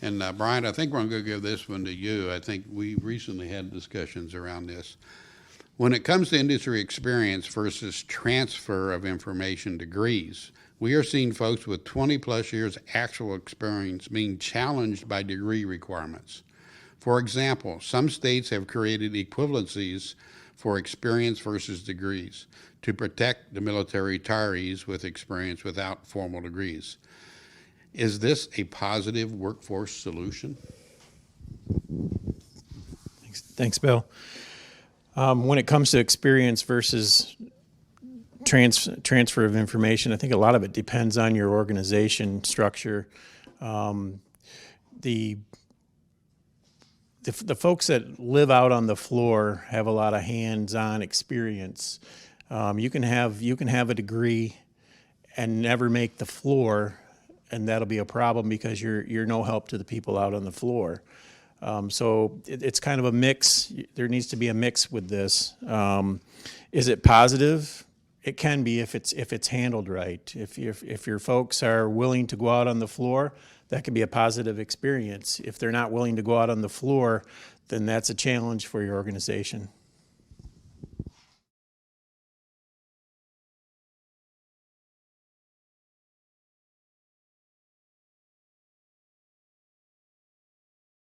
And Brian, I think we're going to give this one to you. I think we recently had discussions around this. When it comes to industry experience versus transfer of information degrees, we are seeing folks with 20 plus years actual experience being challenged by degree requirements. For example, some states have created equivalencies for experience versus degrees to protect the military retirees with experience without formal degrees. Is this a positive workforce solution? Thanks, Bill. When it comes to experience versus transfer of information, I think a lot of it depends on your organization structure. The folks that live out on the floor have a lot of hands-on experience. You can have a degree and never make the floor, and that'll be a problem because you're no help to the people out on the floor. So it's kind of a mix. There needs to be a mix with this. Is it positive? It can be if it's handled right. If your folks are willing to go out on the floor, that can be a positive experience. If they're not willing to go out on the floor, then that's a challenge for your organization.